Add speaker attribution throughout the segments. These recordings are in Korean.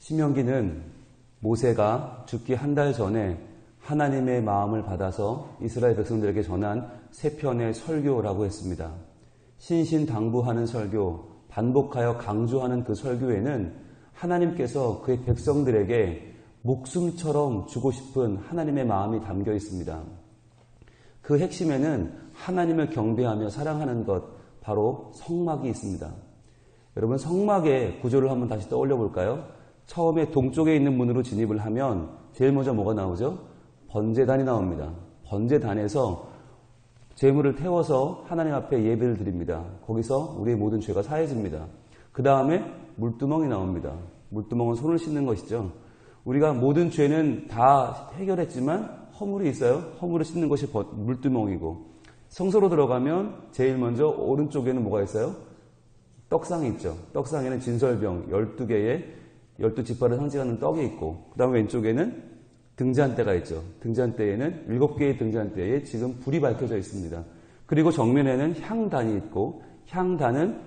Speaker 1: 신명기는 모세가 죽기 한 달 전에 하나님의 마음을 받아서 이스라엘 백성들에게 전한 세 편의 설교라고 했습니다. 신신당부하는 설교, 반복하여 강조하는 그 설교에는 하나님께서 그의 백성들에게 목숨처럼 주고 싶은 하나님의 마음이 담겨 있습니다. 그 핵심에는 하나님을 경배하며 사랑하는 것, 바로 성막이 있습니다. 여러분, 성막의 구조를 한번 다시 떠올려 볼까요? 처음에 동쪽에 있는 문으로 진입을 하면 제일 먼저 뭐가 나오죠? 번제단이 나옵니다. 번제단에서 제물을 태워서 하나님 앞에 예배를 드립니다. 거기서 우리의 모든 죄가 사해집니다. 그 다음에 물두멍이 나옵니다. 물두멍은 손을 씻는 것이죠. 우리가 모든 죄는 다 해결했지만 허물이 있어요. 허물을 씻는 것이 물두멍이고, 성소로 들어가면 제일 먼저 오른쪽에는 뭐가 있어요? 떡상이 있죠. 떡상에는 진설병 12개의 12지파를 상징하는 떡이 있고, 그 다음 왼쪽에는 등잔대가 있죠. 등잔대에는 7개의 등잔대에 지금 불이 밝혀져 있습니다. 그리고 정면에는 향단이 있고, 향단은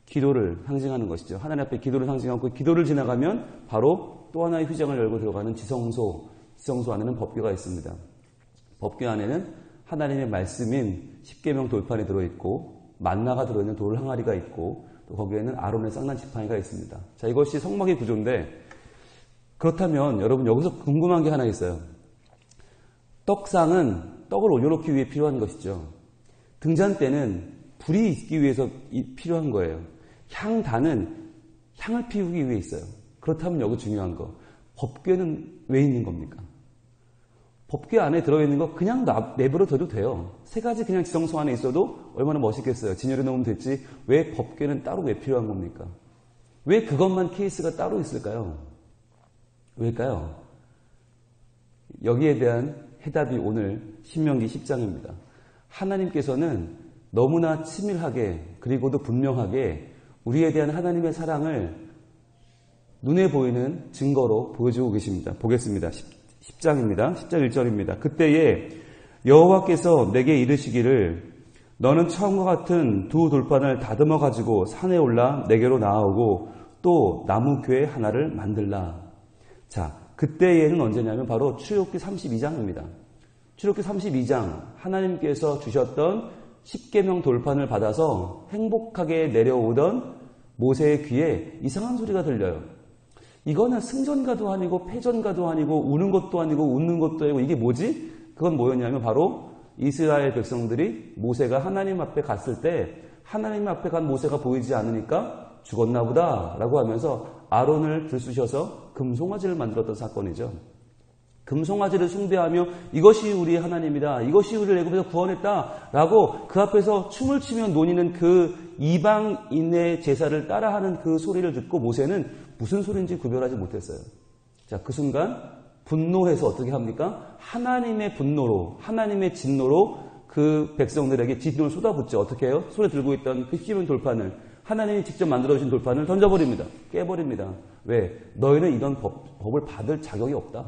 Speaker 1: 기도를 상징하는 것이죠. 하나님 앞에 기도를 상징하고, 기도를 지나가면 바로 또 하나의 휘장을 열고 들어가는 지성소 안에는 법궤가 있습니다. 법궤 안에는 하나님의 말씀인 십계명 돌판이 들어있고, 만나가 들어있는 돌 항아리가 있고, 또 거기에는 아론의 쌍난 지팡이가 있습니다. 자, 이것이 성막의 구조인데, 그렇다면 여러분 여기서 궁금한 게 하나 있어요. 떡상은 떡을 올려놓기 위해 필요한 것이죠. 등잔대는 불이 있기 위해서 필요한 거예요. 향단은 향을 피우기 위해 있어요. 그렇다면 여기 중요한 거, 법궤는 왜 있는 겁니까? 법궤 안에 들어있는 거 그냥 내버려 둬도 돼요. 세 가지 그냥 지성소 안에 있어도 얼마나 멋있겠어요. 진열해 놓으면 됐지. 왜 법궤는 따로 왜 필요한 겁니까? 왜 그것만 케이스가 따로 있을까요? 왜일까요? 여기에 대한 해답이 오늘 신명기 10장입니다. 하나님께서는 너무나 치밀하게, 그리고도 분명하게 우리에 대한 하나님의 사랑을 눈에 보이는 증거로 보여주고 계십니다. 보겠습니다. 10장입니다. 10장 1절입니다. 그때에 여호와께서 내게 이르시기를 너는 처음과 같은 두 돌판을 다듬어 가지고 산에 올라 내게로 나아오고 또 나무 궤 하나를 만들라. 자, 그때에는 언제냐면 바로 출애굽기 32장입니다. 출애굽기 32장, 하나님께서 주셨던 십계명 돌판을 받아서 행복하게 내려오던 모세의 귀에 이상한 소리가 들려요. 이거는 승전가도 아니고 패전가도 아니고 우는 것도 아니고 웃는 것도 아니고 이게 뭐지? 그건 뭐였냐면 바로 이스라엘 백성들이 모세가 하나님 앞에 갔을 때 하나님 앞에 간 모세가 보이지 않으니까 죽었나 보다 라고 하면서 아론을 들쑤셔서 금송아지를 만들었던 사건이죠. 금송아지를 숭배하며 이것이 우리 하나님이다, 이것이 우리를 애굽에서 구원했다 라고 그 앞에서 춤을 추며 노니는 그 이방인의 제사를 따라하는 그 소리를 듣고 모세는 무슨 소리인지 구별하지 못했어요. 자, 그 순간 분노해서 어떻게 합니까? 하나님의 분노로, 하나님의 진노로 그 백성들에게 진노를 쏟아붓죠. 어떻게 해요? 손에 들고 있던 그 십계명 돌판을, 하나님이 직접 만들어주신 돌판을 던져버립니다. 깨버립니다. 왜? 너희는 이런 법을 받을 자격이 없다.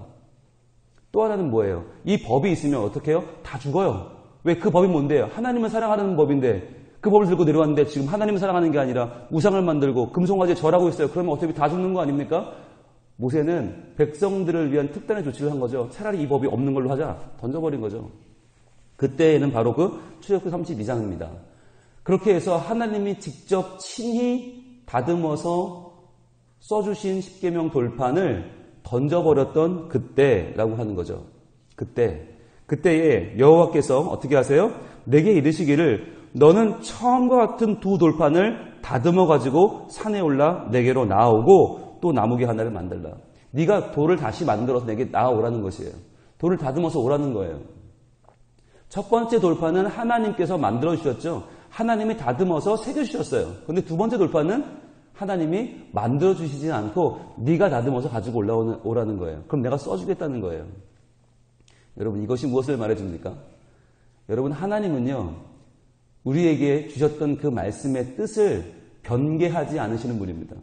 Speaker 1: 또 하나는 뭐예요? 이 법이 있으면 어떻게 해요? 다 죽어요. 왜? 그 법이 뭔데요? 하나님을 사랑하는 법인데 그 법을 들고 내려왔는데 지금 하나님을 사랑하는 게 아니라 우상을 만들고 금송아지에 절하고 있어요. 그러면 어차피 다 죽는 거 아닙니까? 모세는 백성들을 위한 특단의 조치를 한 거죠. 차라리 이 법이 없는 걸로 하자. 던져버린 거죠. 그때에는 바로 그 출애굽기 32장입니다. 그렇게 해서 하나님이 직접 친히 다듬어서 써주신 십계명 돌판을 던져버렸던 그때라고 하는 거죠. 그때에 여호와께서 어떻게 하세요? 내게 이르시기를 너는 처음과 같은 두 돌판을 다듬어 가지고 산에 올라 내게로 나오고 또 나무개 하나를 만들라. 네가 돌을 다시 만들어서 내게 나아오라는 것이에요. 돌을 다듬어서 오라는 거예요. 첫 번째 돌판은 하나님께서 만들어 주셨죠. 하나님이 다듬어서 새겨 주셨어요. 그런데 두 번째 돌판은 하나님이 만들어 주시지 않고 네가 다듬어서 가지고 오라는 거예요. 그럼 내가 써주겠다는 거예요. 여러분, 이것이 무엇을 말해줍니까? 여러분, 하나님은요, 우리에게 주셨던 그 말씀의 뜻을 변개하지 않으시는 분입니다.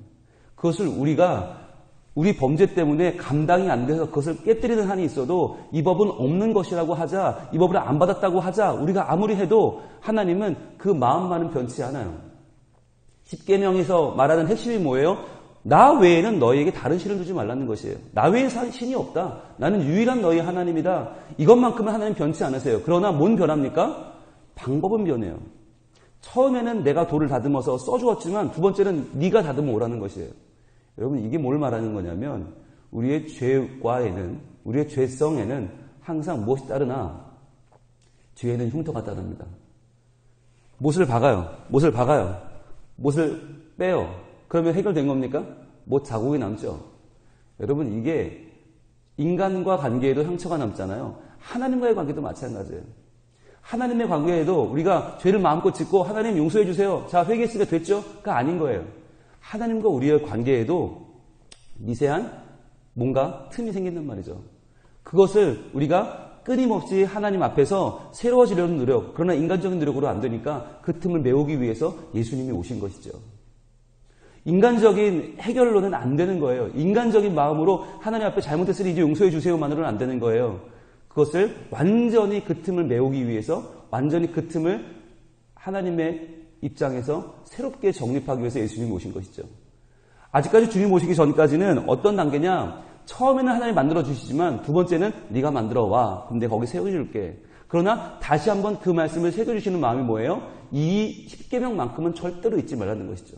Speaker 1: 그것을 우리 범죄 때문에 감당이 안 돼서 그것을 깨뜨리는 한이 있어도 이 법은 없는 것이라고 하자, 이 법을 안 받았다고 하자, 우리가 아무리 해도 하나님은 그 마음만은 변치 않아요. 십계명에서 말하는 핵심이 뭐예요? 나 외에는 너희에게 다른 신을 두지 말라는 것이에요. 나 외에 신이 없다. 나는 유일한 너희 하나님이다. 이것만큼은 하나님 변치 않으세요. 그러나 뭔 변합니까? 방법은 변해요. 처음에는 내가 돌을 다듬어서 써주었지만 두 번째는 네가 다듬어 오라는 것이에요. 여러분 이게 뭘 말하는 거냐면 우리의 죄과에는 우리의 죄성에는 항상 무엇이 따르나 죄에는 흉터가 따릅니다. 못을 박아요. 못을 빼요. 그러면 해결된 겁니까? 못 자국이 남죠. 여러분 이게 인간과 관계에도 상처가 남잖아요. 하나님과의 관계도 마찬가지예요. 하나님의 관계에도 우리가 죄를 마음껏 짓고 하나님 용서해 주세요. 자 회개했으니까 됐죠?가 아닌 거예요. 하나님과 우리의 관계에도 미세한 뭔가 틈이 생긴단 말이죠. 그것을 우리가 끊임없이 하나님 앞에서 새로워지려는 노력, 그러나 인간적인 노력으로 안 되니까 그 틈을 메우기 위해서 예수님이 오신 것이죠. 인간적인 해결로는 안 되는 거예요. 인간적인 마음으로 하나님 앞에 잘못했으니 이제 용서해 주세요만으로는 안 되는 거예요. 그것을 완전히 그 틈을 메우기 위해서 완전히 그 틈을 하나님의 입장에서 새롭게 정립하기 위해서 예수님이 오신 것이죠. 아직까지 주님 오시기 전까지는 어떤 단계냐? 처음에는 하나님 만들어 주시지만 두 번째는 네가 만들어 와. 그럼 내가 거기 세워줄게. 그러나 다시 한번 그 말씀을 새겨주시는 마음이 뭐예요? 이 10계명만큼은 절대로 잊지 말라는 것이죠.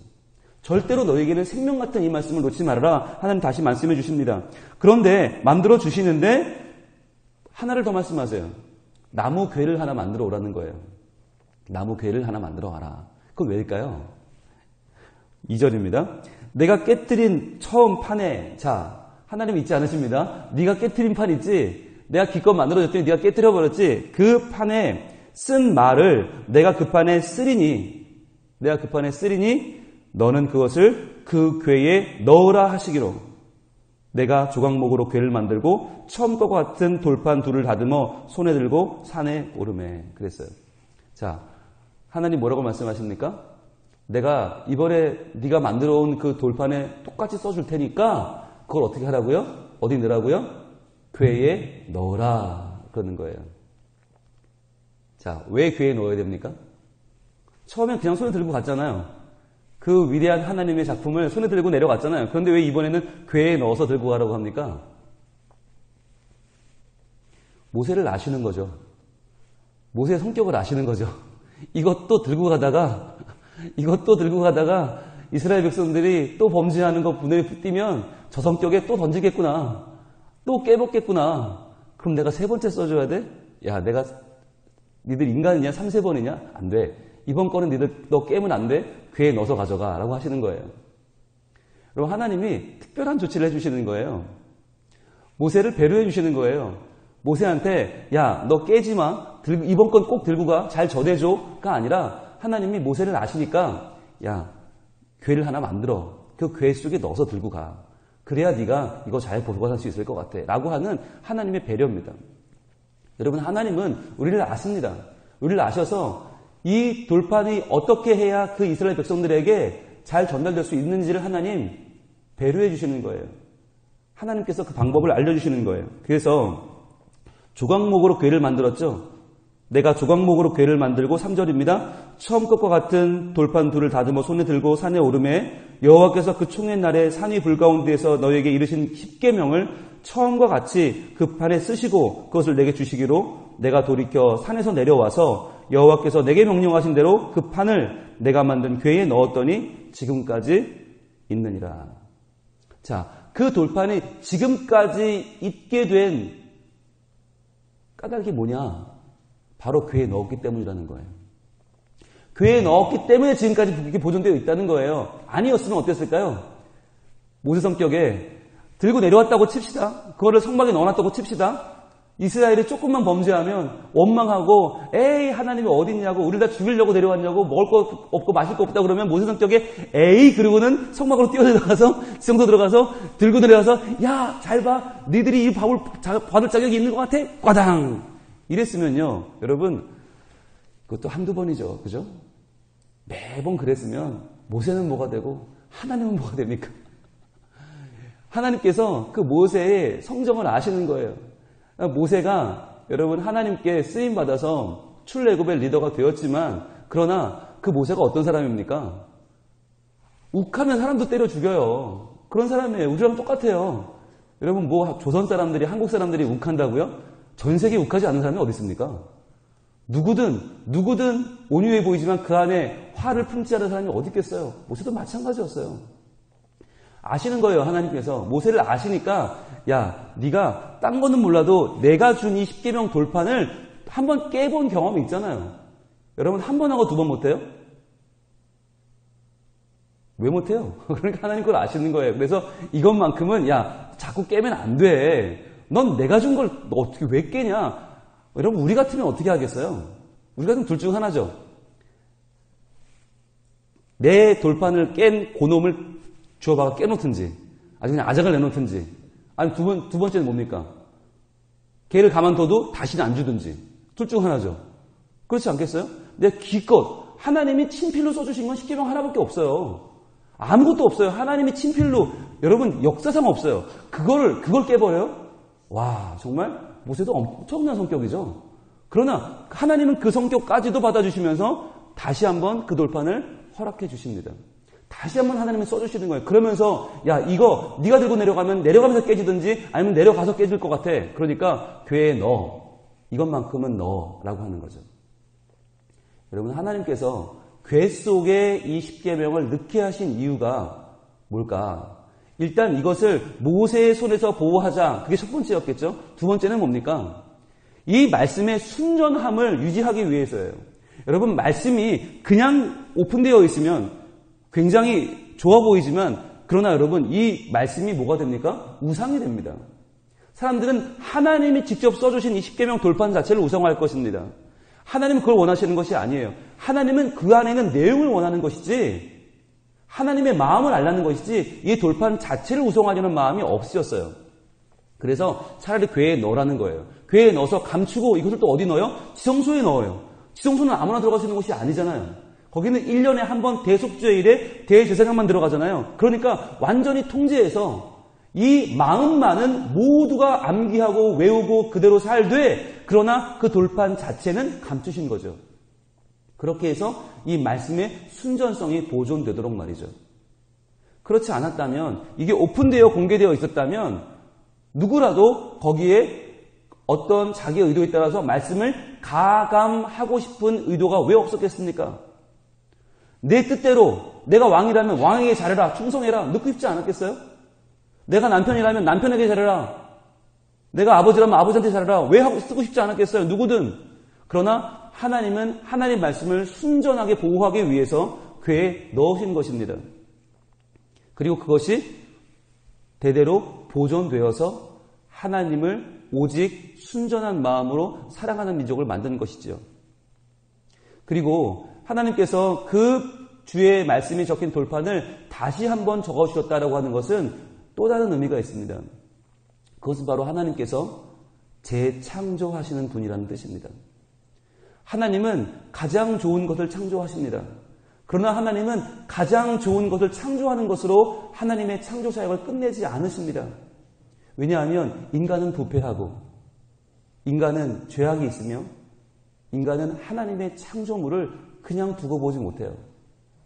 Speaker 1: 절대로 너에게는 생명 같은 이 말씀을 놓지 말아라. 하나님 다시 말씀해 주십니다. 그런데 만들어 주시는데 하나를 더 말씀하세요. 나무 궤를 하나 만들어 오라는 거예요. 나무 궤를 하나 만들어 와라. 그건 왜일까요? 2절입니다. 내가 깨뜨린 처음 판에 자 하나님 잊지 않으십니다. 네가 깨뜨린 판 있지? 내가 기껏 만들어줬더니 네가 깨뜨려버렸지? 그 판에 쓴 말을 내가 그 판에 쓰리니 너는 그것을 그 궤에 넣으라 하시기로 내가 조각목으로 궤를 만들고 처음과 같은 돌판 둘을 다듬어 손에 들고 산에 오르매 그랬어요. 자, 하나님 뭐라고 말씀하십니까? 내가 이번에 네가 만들어 온 그 돌판에 똑같이 써줄 테니까 그걸 어떻게 하라고요? 어디 넣으라고요? 궤에 넣으라 그러는 거예요. 자, 왜 궤에 넣어야 됩니까? 처음엔 그냥 손에 들고 갔잖아요. 그 위대한 하나님의 작품을 손에 들고 내려갔잖아요. 그런데 왜 이번에는 궤에 넣어서 들고 가라고 합니까? 모세를 아시는 거죠. 모세의 성격을 아시는 거죠. 이것도 들고 가다가 이스라엘 백성들이 또 범죄하는 거 눈에 띄면 저 성격에 또 던지겠구나. 또 깨먹겠구나. 그럼 내가 세 번째 써줘야 돼? 야, 니들 인간이냐? 3-4번이냐? 안 돼. 이번 거는 너 깨면 안 돼. 궤에 넣어서 가져가 라고 하시는 거예요. 여러분 하나님이 특별한 조치를 해주시는 거예요. 모세를 배려해 주시는 거예요. 모세한테 야, 너 깨지 마. 이번 건 꼭 들고 가. 잘 전해줘가 아니라 하나님이 모세를 아시니까 야, 궤를 하나 만들어. 그 궤 속에 넣어서 들고 가. 그래야 네가 이거 잘 보관할 수 있을 것 같아. 라고 하는 하나님의 배려입니다. 여러분 하나님은 우리를 아십니다. 우리를 아셔서 이 돌판이 어떻게 해야 그 이스라엘 백성들에게 잘 전달될 수 있는지를 하나님 배려해 주시는 거예요. 하나님께서 그 방법을 알려주시는 거예요. 그래서 조각목으로 궤를 만들었죠. 내가 조각목으로 궤를 만들고 3절입니다. 처음 것과 같은 돌판 둘을 다듬어 손에 들고 산에 오르매 여호와께서 그 총회 날에 산 위 불가운데에서 너에게 이르신 10계명을 처음과 같이 그 판에 쓰시고 그것을 내게 주시기로 내가 돌이켜 산에서 내려와서 여호와께서 내게 명령하신 대로 그 판을 내가 만든 궤에 넣었더니 지금까지 있느니라. 자, 그 돌판이 지금까지 있게 된 까닭이 뭐냐? 바로 궤에 넣었기 때문이라는 거예요. 궤에 넣었기 때문에 지금까지 이렇게 보존되어 있다는 거예요. 아니었으면 어땠을까요? 모세 성격에 들고 내려왔다고 칩시다. 그거를 성막에 넣어놨다고 칩시다. 이스라엘이 조금만 범죄하면 원망하고 에이 하나님이 어딨냐고 우리를 다 죽이려고 데려왔냐고 먹을 거 없고 마실 거 없다 그러면 모세 성격에 에이 그러고는 성막으로 뛰어들어가서 지성소 들어가서 들고 내려와서 야 잘 봐 니들이 이 밥을 받을 자격이 있는 것 같아? 꽈당 이랬으면요 여러분 그것도 한두 번이죠. 그죠? 매번 그랬으면 모세는 뭐가 되고 하나님은 뭐가 됩니까? 하나님께서 그 모세의 성정을 아시는 거예요. 모세가 여러분 하나님께 쓰임받아서 출애굽의 리더가 되었지만 그러나 그 모세가 어떤 사람입니까? 욱하면 사람도 때려 죽여요. 그런 사람이에요. 우리랑 똑같아요. 여러분 뭐 조선 사람들이 한국 사람들이 욱한다고요? 전 세계에 욱하지 않는 사람이 어디 있습니까? 누구든 온유해 보이지만 그 안에 화를 품지 않은 사람이 어디 있겠어요? 모세도 마찬가지였어요. 아시는 거예요. 하나님께서 모세를 아시니까 야 네가 딴 거는 몰라도 내가 준 이 십계명 돌판을 한번 깨본 경험이 있잖아요. 여러분 한 번 하고 두 번 못해요? 왜 못해요? 그러니까 하나님 그걸 아시는 거예요. 그래서 이것만큼은 야 자꾸 깨면 안 돼. 넌 내가 준 걸 너 어떻게 왜 깨냐? 여러분 우리 같으면 어떻게 하겠어요? 우리 같으면 둘 중 하나죠. 내 돌판을 깬 고놈을 주워다가 깨놓든지 아주 그냥 아작을 내놓든지 아니 두 번째는 뭡니까? 걔를 가만둬도 다시는 안 주든지 둘 중 하나죠. 그렇지 않겠어요? 근데 기껏 하나님이 친필로 써주신 건 십계명 하나밖에 없어요. 아무것도 없어요. 하나님이 친필로 여러분 역사상 없어요. 그걸 깨버려요? 와 정말 모세도 엄청난 성격이죠. 그러나 하나님은 그 성격까지도 받아주시면서 다시 한번 그 돌판을 허락해 주십니다. 다시 한번 하나님이 써주시는 거예요. 그러면서 야 이거 네가 들고 내려가면 내려가면서 깨지든지 아니면 내려가서 깨질 것 같아. 그러니까 괴에 넣어. 이것만큼은 넣어라고 하는 거죠. 여러분 하나님께서 괴 속에 이 십계명을 넣게 하신 이유가 뭘까? 일단 이것을 모세의 손에서 보호하자. 그게 첫 번째였겠죠. 두 번째는 뭡니까? 이 말씀의 순전함을 유지하기 위해서예요. 여러분 말씀이 그냥 오픈되어 있으면 굉장히 좋아 보이지만 그러나 여러분 이 말씀이 뭐가 됩니까? 우상이 됩니다. 사람들은 하나님이 직접 써주신 이 십계명 돌판 자체를 우상화할 것입니다. 하나님은 그걸 원하시는 것이 아니에요. 하나님은 그 안에 있는 내용을 원하는 것이지 하나님의 마음을 알라는 것이지 이 돌판 자체를 우상하려는 마음이 없으셨어요. 그래서 차라리 괴에 넣으라는 거예요. 괴에 넣어서 감추고 이것을 또 어디 넣어요? 지성소에 넣어요. 지성소는 아무나 들어갈 수 있는 곳이 아니잖아요. 거기는 1년에 한 번 대속죄일에 대제사장만 들어가잖아요. 그러니까 완전히 통제해서 이 마음만은 모두가 암기하고 외우고 그대로 살되 그러나 그 돌판 자체는 감추신 거죠. 그렇게 해서 이 말씀의 순전성이 보존되도록 말이죠. 그렇지 않았다면 이게 오픈되어 공개되어 있었다면 누구라도 거기에 어떤 자기의 의도에 따라서 말씀을 가감하고 싶은 의도가 왜 없었겠습니까? 내 뜻대로 내가 왕이라면 왕에게 잘해라, 충성해라 넣고 싶지 않았겠어요? 내가 남편이라면 남편에게 잘해라, 내가 아버지라면 아버지한테 잘해라 왜 하고 쓰고 싶지 않았겠어요? 누구든. 그러나 하나님은 하나님의 말씀을 순전하게 보호하기 위해서 괴에 넣으신 것입니다. 그리고 그것이 대대로 보존되어서 하나님을 오직 순전한 마음으로 사랑하는 민족을 만드는 것이지요. 그리고 하나님께서 그 주의 말씀이 적힌 돌판을 다시 한번 적어주셨다라고 하는 것은 또 다른 의미가 있습니다. 그것은 바로 하나님께서 재창조하시는 분이라는 뜻입니다. 하나님은 가장 좋은 것을 창조하십니다. 그러나 하나님은 가장 좋은 것을 창조하는 것으로 하나님의 창조 사역을 끝내지 않으십니다. 왜냐하면 인간은 부패하고 인간은 죄악이 있으며 인간은 하나님의 창조물을 그냥 두고 보지 못해요.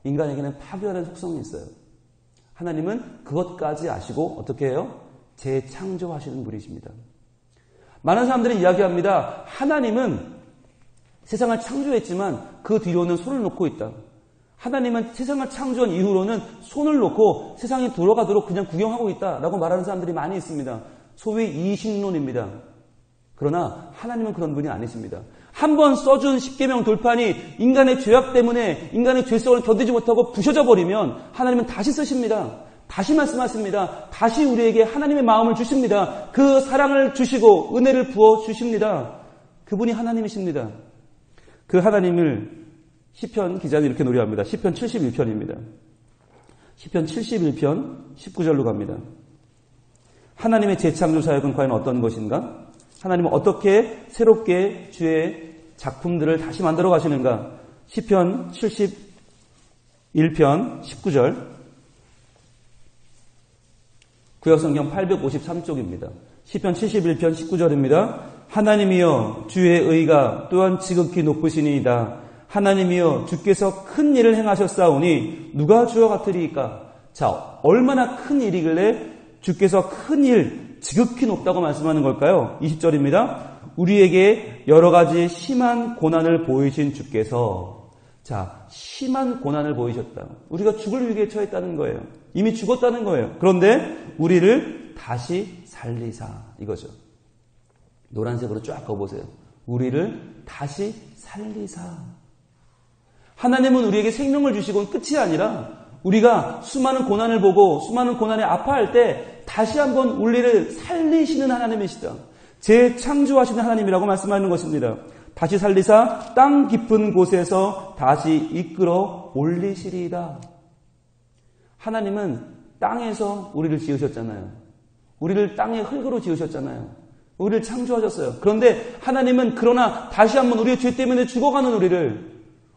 Speaker 1: 인간에게는 파괴하는 속성이 있어요. 하나님은 그것까지 아시고 어떻게 해요? 재창조하시는 분이십니다. 많은 사람들이 이야기합니다. 하나님은 세상을 창조했지만 그 뒤로는 손을 놓고 있다. 하나님은 세상을 창조한 이후로는 손을 놓고 세상이 돌아가도록 그냥 구경하고 있다라고 말하는 사람들이 많이 있습니다. 소위 이신론입니다. 그러나 하나님은 그런 분이 아니십니다. 한번 써준 십계명 돌판이 인간의 죄악 때문에 인간의 죄성을 견디지 못하고 부셔져 버리면 하나님은 다시 쓰십니다. 다시 말씀하십니다. 다시 우리에게 하나님의 마음을 주십니다. 그 사랑을 주시고 은혜를 부어 주십니다. 그분이 하나님이십니다. 그 하나님을 시편 기자는 이렇게 노래합니다. 시편 71편입니다. 시편 71편 19절로 갑니다. 하나님의 재창조 사역은 과연 어떤 것인가? 하나님은 어떻게 새롭게 주의 작품들을 다시 만들어 가시는가? 시편 71편 19절 구약성경 853쪽입니다. 시편 71편 19절입니다. 하나님이여 주의 의가 또한 지극히 높으시니이다. 하나님이여 주께서 큰 일을 행하셨사오니 누가 주와 같으리이까? 자, 얼마나 큰 일이길래 주께서 큰 일, 지극히 높다고 말씀하는 걸까요? 20절입니다. 우리에게 여러 가지 심한 고난을 보이신 주께서, 자, 심한 고난을 보이셨다. 우리가 죽을 위기에 처했다는 거예요. 이미 죽었다는 거예요. 그런데 우리를 다시 살리사, 이거죠. 노란색으로 쫙 가보세요. 우리를 다시 살리사. 하나님은 우리에게 생명을 주시고는 끝이 아니라 우리가 수많은 고난을 보고 수많은 고난에 아파할 때 다시 한번 우리를 살리시는 하나님이시다. 재창조하시는 하나님이라고 말씀하는 것입니다. 다시 살리사 땅 깊은 곳에서 다시 이끌어 올리시리이다. 하나님은 땅에서 우리를 지으셨잖아요. 우리를 땅의 흙으로 지으셨잖아요. 우리를 창조하셨어요. 그런데 하나님은 그러나 다시 한번 우리의 죄 때문에 죽어가는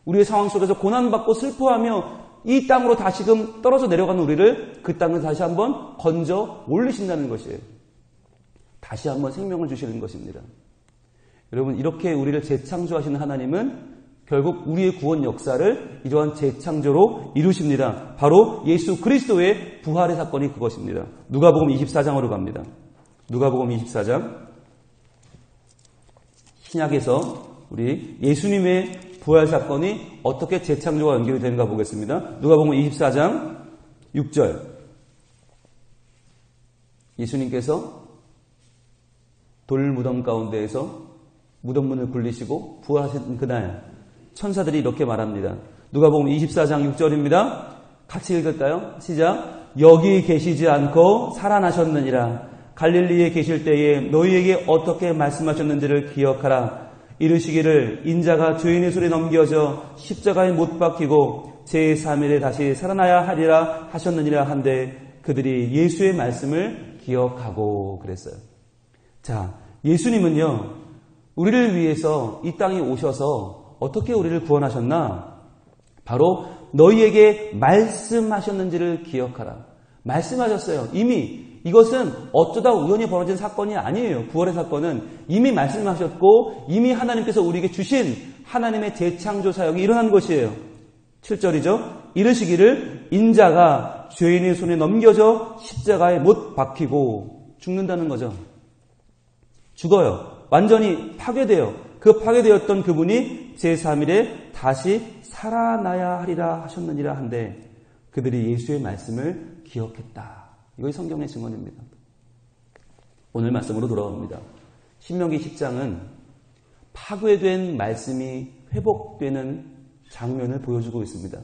Speaker 1: 우리의 상황 속에서 고난받고 슬퍼하며 이 땅으로 다시금 떨어져 내려가는 우리를 그 땅을 다시 한번 건져 올리신다는 것이에요. 다시 한번 생명을 주시는 것입니다. 여러분, 이렇게 우리를 재창조하시는 하나님은 결국 우리의 구원 역사를 이러한 재창조로 이루십니다. 바로 예수 그리스도의 부활의 사건이 그것입니다. 누가복음 24장으로 갑니다. 누가복음 24장. 신약에서 우리 예수님의 부활 사건이 어떻게 재창조와 연결이 되는가 보겠습니다. 누가복음 24장 6절. 예수님께서 돌무덤 가운데에서 무덤문을 굴리시고 부활하신 그날 천사들이 이렇게 말합니다. 누가복음 24장 6절입니다. 같이 읽을까요? 시작. 여기 계시지 않고 살아나셨느니라. 갈릴리에 계실 때에 너희에게 어떻게 말씀하셨는지를 기억하라. 이르시기를 인자가 죄인의 손에 넘겨져 십자가에 못 박히고 제3일에 다시 살아나야 하리라 하셨느니라 한데 그들이 예수의 말씀을 기억하고 그랬어요. 자, 예수님은요, 우리를 위해서 이 땅에 오셔서 어떻게 우리를 구원하셨나? 바로 너희에게 말씀하셨는지를 기억하라. 말씀하셨어요. 이미 이것은 어쩌다 우연히 벌어진 사건이 아니에요. 부활의 사건은 이미 말씀하셨고 이미 하나님께서 우리에게 주신 하나님의 재창조 사역이 일어난 것이에요. 7절이죠. 이르시기를 인자가 죄인의 손에 넘겨져 십자가에 못 박히고 죽는다는 거죠. 죽어요. 완전히 파괴돼요. 그 파괴되었던 그분이 제3일에 다시 살아나야 하리라 하셨느니라 한데 그들이 예수의 말씀을 기억했다. 이것이 성경의 증언입니다. 오늘 말씀으로 돌아옵니다. 신명기 10장은 파괴된 말씀이 회복되는 장면을 보여주고 있습니다.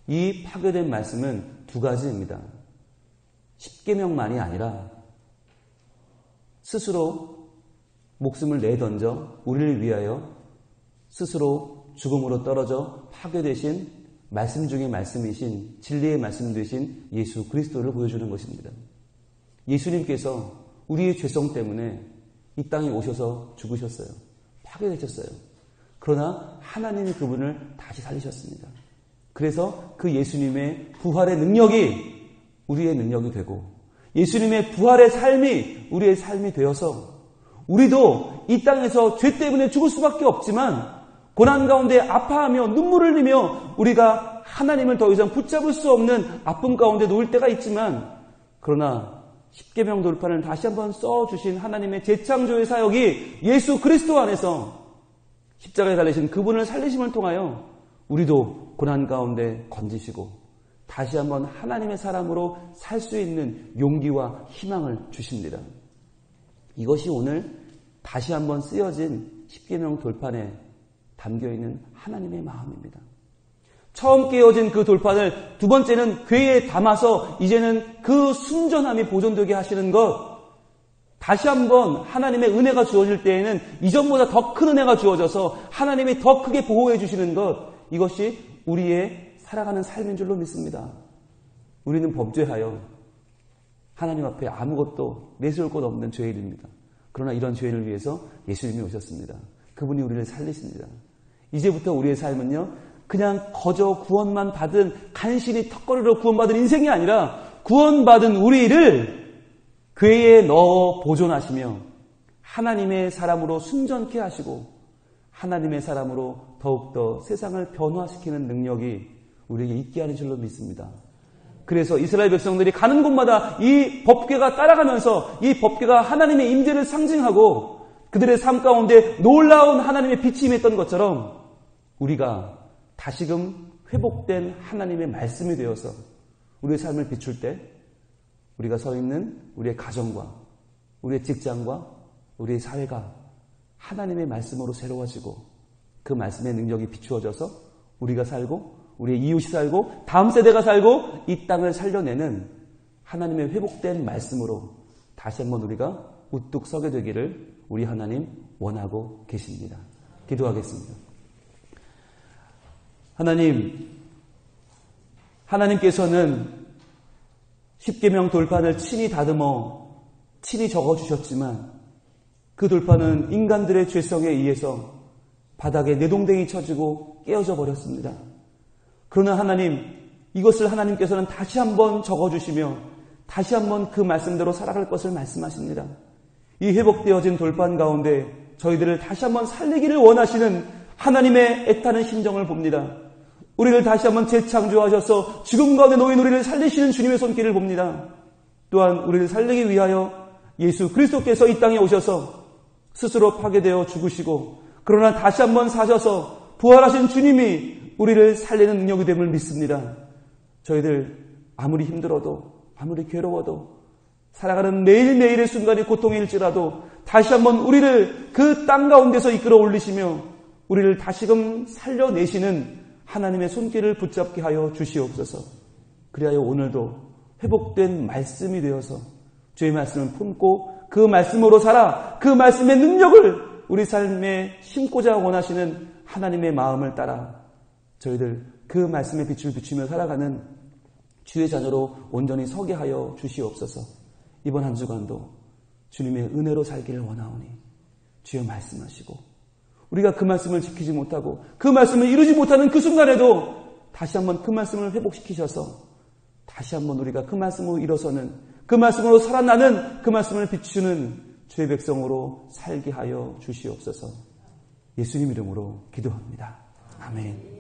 Speaker 1: 이 파괴된 말씀은 두 가지입니다. 십계명만이 아니라 스스로 목숨을 내던져 우리를 위하여 스스로 죽음으로 떨어져 파괴되신 말씀 중에 말씀이신 진리의 말씀 되신 예수 그리스도를 보여주는 것입니다. 예수님께서 우리의 죄성 때문에 이 땅에 오셔서 죽으셨어요. 파괴되셨어요. 그러나 하나님이 그분을 다시 살리셨습니다. 그래서 그 예수님의 부활의 능력이 우리의 능력이 되고 예수님의 부활의 삶이 우리의 삶이 되어서 우리도 이 땅에서 죄 때문에 죽을 수밖에 없지만 고난 가운데 아파하며 눈물을 흘리며 우리가 하나님을 더 이상 붙잡을 수 없는 아픔 가운데 놓일 때가 있지만 그러나 십계명 돌판을 다시 한번 써주신 하나님의 재창조의 사역이 예수 그리스도 안에서 십자가에 달리신 그분을 살리심을 통하여 우리도 고난 가운데 건지시고 다시 한번 하나님의 사람으로 살 수 있는 용기와 희망을 주십니다. 이것이 오늘 다시 한번 쓰여진 십계명 돌판에 담겨있는 하나님의 마음입니다. 처음 깨어진 그 돌판을 두 번째는 궤에 담아서 이제는 그 순전함이 보존되게 하시는 것, 다시 한번 하나님의 은혜가 주어질 때에는 이전보다 더 큰 은혜가 주어져서 하나님이 더 크게 보호해 주시는 것, 이것이 우리의 살아가는 삶인 줄로 믿습니다. 우리는 범죄하여 하나님 앞에 아무것도 내세울 것 없는 죄인입니다. 그러나 이런 죄인을 위해서 예수님이 오셨습니다. 그분이 우리를 살리십니다. 이제부터 우리의 삶은요, 그냥 거저 구원만 받은 간신히 턱걸이로 구원받은 인생이 아니라 구원받은 우리를 궤에 넣어 보존하시며 하나님의 사람으로 순전케 하시고 하나님의 사람으로 더욱더 세상을 변화시키는 능력이 우리에게 있게 하는 줄로 믿습니다. 그래서 이스라엘 백성들이 가는 곳마다 이 법궤가 따라가면서 이 법궤가 하나님의 임재를 상징하고 그들의 삶 가운데 놀라운 하나님의 빛이 임했던 것처럼 우리가 다시금 회복된 하나님의 말씀이 되어서 우리의 삶을 비출 때 우리가 서 있는 우리의 가정과 우리의 직장과 우리의 사회가 하나님의 말씀으로 새로워지고 그 말씀의 능력이 비추어져서 우리가 살고 우리의 이웃이 살고 다음 세대가 살고 이 땅을 살려내는 하나님의 회복된 말씀으로 다시 한번 우리가 우뚝 서게 되기를 우리 하나님 원하고 계십니다. 기도하겠습니다. 하나님께서는 십계명 돌판을 친히 다듬어 친히 적어주셨지만 그 돌판은 인간들의 죄성에 의해서 바닥에 내동댕이 쳐지고 깨어져 버렸습니다. 그러나 하나님, 이것을 하나님께서는 다시 한번 적어주시며 다시 한번 그 말씀대로 살아갈 것을 말씀하십니다. 이 회복되어진 돌판 가운데 저희들을 다시 한번 살리기를 원하시는 하나님의 애타는 심정을 봅니다. 우리를 다시 한번 재창조하셔서 죽음 가운데 놓인 우리를 살리시는 주님의 손길을 봅니다. 또한 우리를 살리기 위하여 예수 그리스도께서 이 땅에 오셔서 스스로 파괴되어 죽으시고 그러나 다시 한번 사셔서 부활하신 주님이 우리를 살리는 능력이 됨을 믿습니다. 저희들 아무리 힘들어도 아무리 괴로워도 살아가는 매일매일의 순간이 고통일지라도 다시 한번 우리를 그 땅 가운데서 이끌어 올리시며 우리를 다시금 살려내시는 하나님의 손길을 붙잡게 하여 주시옵소서. 그리하여 오늘도 회복된 말씀이 되어서 주의 말씀을 품고 그 말씀으로 살아 그 말씀의 능력을 우리 삶에 심고자 원하시는 하나님의 마음을 따라 저희들 그 말씀의 빛을 비추며 살아가는 주의 자녀로 온전히 서게 하여 주시옵소서. 이번 한 주간도 주님의 은혜로 살기를 원하오니 주여 말씀하시고 우리가 그 말씀을 지키지 못하고 그 말씀을 이루지 못하는 그 순간에도 다시 한번 그 말씀을 회복시키셔서 다시 한번 우리가 그 말씀으로 일어서는 그 말씀으로 살아나는 그 말씀을 비추는 주의 백성으로 살게 하여 주시옵소서. 예수님 이름으로 기도합니다. 아멘.